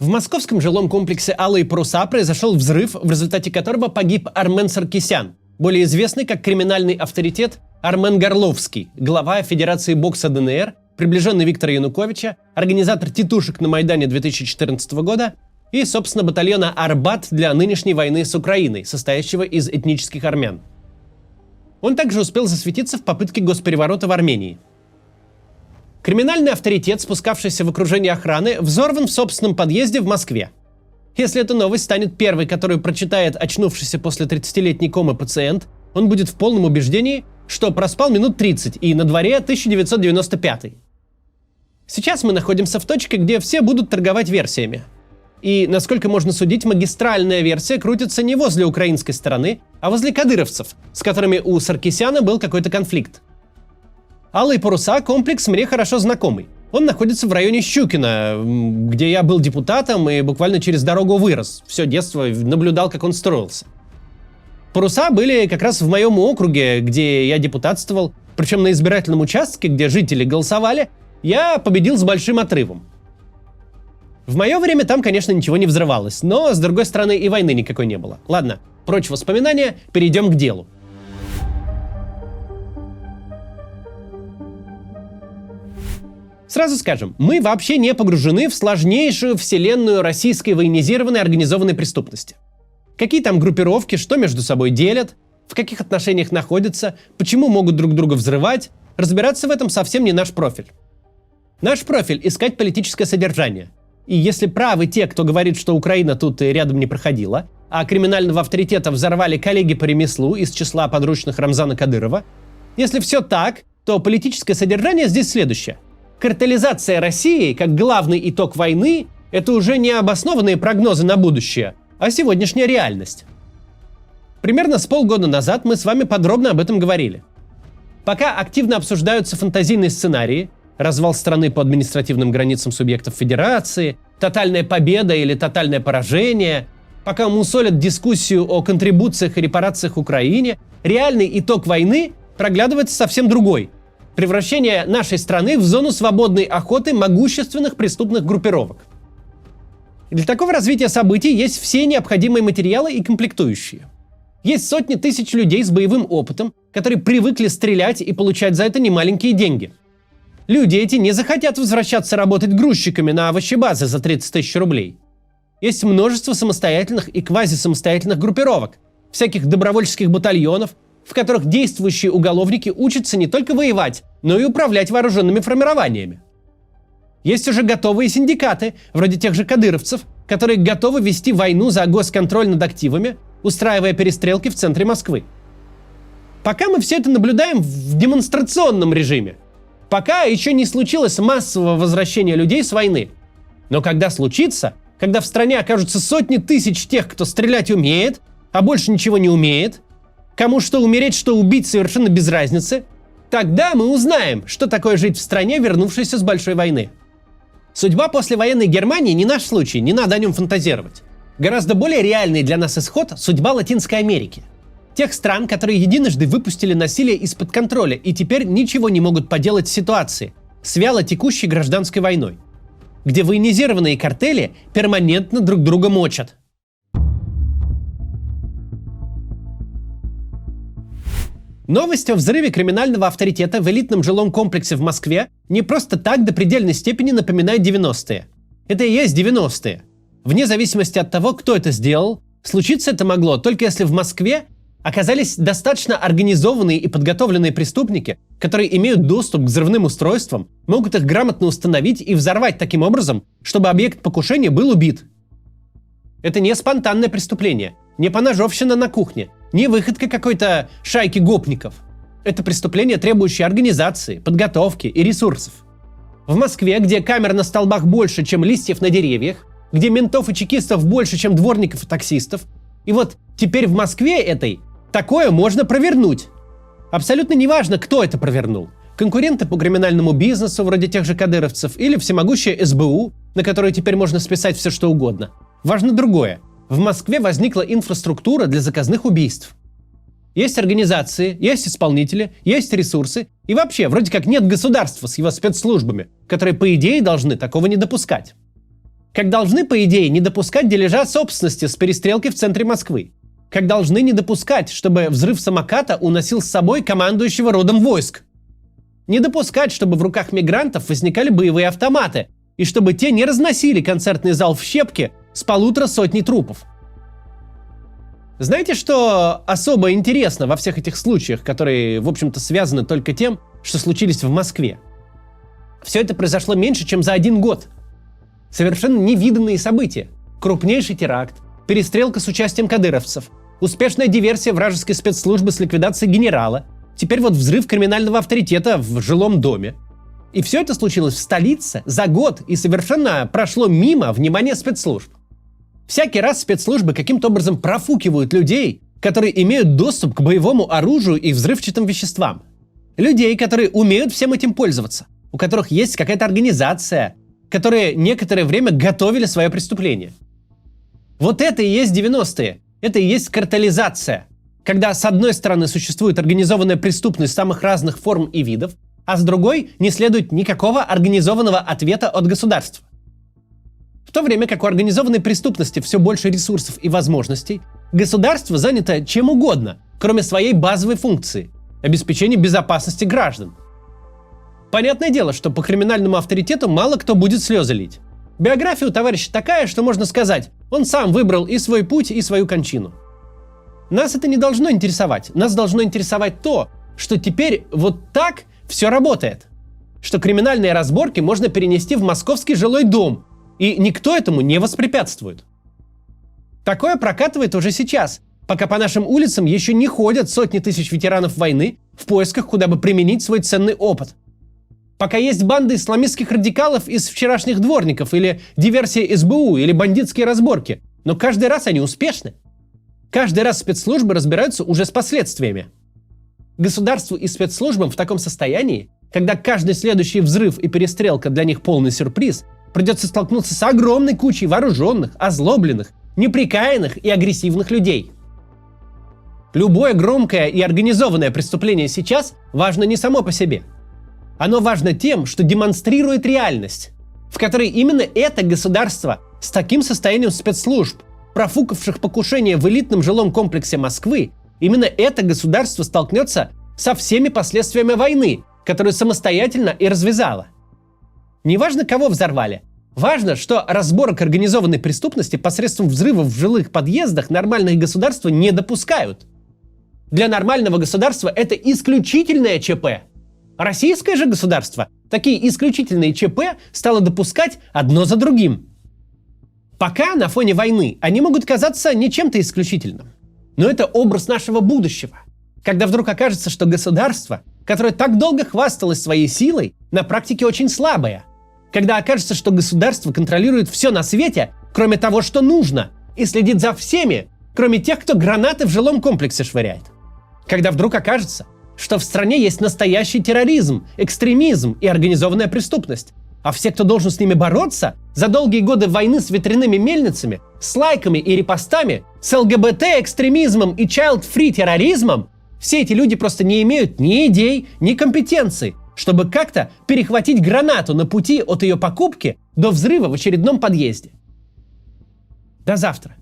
В московском жилом комплексе «Алые паруса» произошел взрыв, в результате которого погиб Армен Саркисян, более известный как криминальный авторитет Армен Горловский, глава Федерации бокса ДНР, приближенный Виктора Януковича, организатор титушек на Майдане 2014 года и, собственно, батальона «Арбат» для нынешней войны с Украиной, состоящего из этнических армян. Он также успел засветиться в попытке госпереворота в Армении. Криминальный авторитет, спускавшийся в окружении охраны, взорван в собственном подъезде в Москве. Если эта новость станет первой, которую прочитает очнувшийся после 30-летней комы пациент, он будет в полном убеждении, что проспал минут 30 и на дворе 1995. Сейчас мы находимся в точке, где все будут торговать версиями. И, насколько можно судить, магистральная версия крутится не возле украинской стороны, а возле кадыровцев, с которыми у Саркисяна был какой-то конфликт. «Алые паруса» — комплекс мне хорошо знакомый. Он находится в районе Щукина, где я был депутатом и буквально через дорогу вырос. Все детство наблюдал, как он строился. Паруса были как раз в моем округе, где я депутатствовал. Причем на избирательном участке, где жители голосовали, я победил с большим отрывом. В мое время там, конечно, ничего не взрывалось, но, с другой стороны, и войны никакой не было. Ладно, прочь воспоминания, перейдем к делу. Сразу скажем, мы вообще не погружены в сложнейшую вселенную российской военизированной организованной преступности. Какие там группировки, что между собой делят, в каких отношениях находятся, почему могут друг друга взрывать, разбираться в этом совсем не наш профиль. Наш профиль – искать политическое содержание. И если правы те, кто говорит, что Украина тут и рядом не проходила, а криминального авторитета взорвали коллеги по ремеслу из числа подручных Рамзана Кадырова, если все так, то политическое содержание здесь следующее. Картелизация России, как главный итог войны, это уже не обоснованные прогнозы на будущее, а сегодняшняя реальность. Примерно с полгода назад мы с вами подробно об этом говорили. Пока активно обсуждаются фантазийные сценарии, развал страны по административным границам субъектов федерации, тотальная победа или тотальное поражение, пока мусолят дискуссию о контрибуциях и репарациях Украине, реальный итог войны проглядывается совсем другой. Превращение нашей страны в зону свободной охоты могущественных преступных группировок. Для такого развития событий есть все необходимые материалы и комплектующие. Есть сотни тысяч людей с боевым опытом, которые привыкли стрелять и получать за это немаленькие деньги. Люди эти не захотят возвращаться работать грузчиками на овощебазы за 30 тысяч рублей. Есть множество самостоятельных и квазисамостоятельных группировок, всяких добровольческих батальонов, в которых действующие уголовники учатся не только воевать, но и управлять вооруженными формированиями. Есть уже готовые синдикаты, вроде тех же кадыровцев, которые готовы вести войну за госконтроль над активами, устраивая перестрелки в центре Москвы. Пока мы все это наблюдаем в демонстрационном режиме. Пока еще не случилось массового возвращения людей с войны. Но когда случится, когда в стране окажутся сотни тысяч тех, кто стрелять умеет, а больше ничего не умеет, кому что умереть, что убить совершенно без разницы, тогда мы узнаем, что такое жить в стране, вернувшейся с большой войны. Судьба послевоенной Германии не наш случай, не надо о нем фантазировать. Гораздо более реальный для нас исход – судьба Латинской Америки. Тех стран, которые единожды выпустили насилие из-под контроля и теперь ничего не могут поделать с ситуацией, с вяло текущей гражданской войной, где военизированные картели перманентно друг друга мочат. Новость о взрыве криминального авторитета в элитном жилом комплексе в Москве не просто так до предельной степени напоминает 90-е. Это и есть 90-е. Вне зависимости от того, кто это сделал, случиться это могло только если в Москве оказались достаточно организованные и подготовленные преступники, которые имеют доступ к взрывным устройствам, могут их грамотно установить и взорвать таким образом, чтобы объект покушения был убит. Это не спонтанное преступление, не поножовщина на кухне, не выходка какой-то шайки гопников. Это преступление, требующее организации, подготовки и ресурсов. В Москве, где камер на столбах больше, чем листьев на деревьях, где ментов и чекистов больше, чем дворников и таксистов, и вот теперь в Москве этой такое можно провернуть. Абсолютно неважно, кто это провернул. Конкуренты по криминальному бизнесу, вроде тех же кадыровцев, или всемогущая СБУ, на которую теперь можно списать все что угодно. Важно другое. В Москве возникла инфраструктура для заказных убийств. Есть организации, есть исполнители, есть ресурсы, и вообще, вроде как нет государства с его спецслужбами, которые, по идее, должны такого не допускать. Как должны, по идее, не допускать дележа собственности с перестрелки в центре Москвы. Как должны не допускать, чтобы взрыв самоката уносил с собой командующего родом войск. Не допускать, чтобы в руках мигрантов возникали боевые автоматы, и чтобы те не разносили концертный зал в щепки с 150 трупов. Знаете, что особо интересно во всех этих случаях, которые, в общем-то, связаны только тем, что случились в Москве? Все это произошло меньше, чем за 1 год. Совершенно невиданные события. Крупнейший теракт, перестрелка с участием кадыровцев, успешная диверсия вражеской спецслужбы с ликвидацией генерала, теперь вот взрыв криминального авторитета в жилом доме. И все это случилось в столице за год и совершенно прошло мимо внимания спецслужб. Всякий раз спецслужбы каким-то образом профукивают людей, которые имеют доступ к боевому оружию и взрывчатым веществам. Людей, которые умеют всем этим пользоваться, у которых есть какая-то организация, которые некоторое время готовили свое преступление. Вот это и есть 90-е. Это и есть картелизация. Когда с одной стороны существует организованная преступность самых разных форм и видов, а с другой не следует никакого организованного ответа от государства. В то время как у организованной преступности все больше ресурсов и возможностей, государство занято чем угодно, кроме своей базовой функции – обеспечения безопасности граждан. Понятное дело, что по криминальному авторитету мало кто будет слезы лить. Биография у товарища такая, что можно сказать, он сам выбрал и свой путь, и свою кончину. Нас это не должно интересовать. Нас должно интересовать то, что теперь вот так все работает. Что криминальные разборки можно перенести в московский жилой дом, и никто этому не воспрепятствует. Такое прокатывает уже сейчас, пока по нашим улицам еще не ходят сотни тысяч ветеранов войны в поисках, куда бы применить свой ценный опыт. Пока есть банды исламистских радикалов из вчерашних дворников, или диверсия СБУ, или бандитские разборки. Но каждый раз они успешны. Каждый раз спецслужбы разбираются уже с последствиями. Государству и спецслужбам в таком состоянии, когда каждый следующий взрыв и перестрелка для них полный сюрприз, придется столкнуться с огромной кучей вооруженных, озлобленных, неприкаянных и агрессивных людей. Любое громкое и организованное преступление сейчас важно не само по себе. Оно важно тем, что демонстрирует реальность, в которой именно это государство с таким состоянием спецслужб, профукавших покушение в элитном жилом комплексе Москвы, именно это государство столкнется со всеми последствиями войны, которую самостоятельно и развязало. Неважно, кого взорвали. Важно, что разборок организованной преступности посредством взрывов в жилых подъездах нормальные государства не допускают. Для нормального государства это исключительное ЧП. Российское же государство такие исключительные ЧП стало допускать одно за другим. Пока на фоне войны они могут казаться не чем-то исключительным. Но это образ нашего будущего. Когда вдруг окажется, что государство, которое так долго хвасталось своей силой, на практике очень слабое. Когда окажется, что государство контролирует все на свете, кроме того, что нужно, и следит за всеми, кроме тех, кто гранаты в жилом комплексе швыряет. Когда вдруг окажется, что в стране есть настоящий терроризм, экстремизм и организованная преступность, а все, кто должен с ними бороться, за долгие годы войны с ветряными мельницами, с лайками и репостами, с ЛГБТ-экстремизмом и child-free терроризмом, все эти люди просто не имеют ни идей, ни компетенций, чтобы как-то перехватить гранату на пути от ее покупки до взрыва в очередном подъезде. До завтра.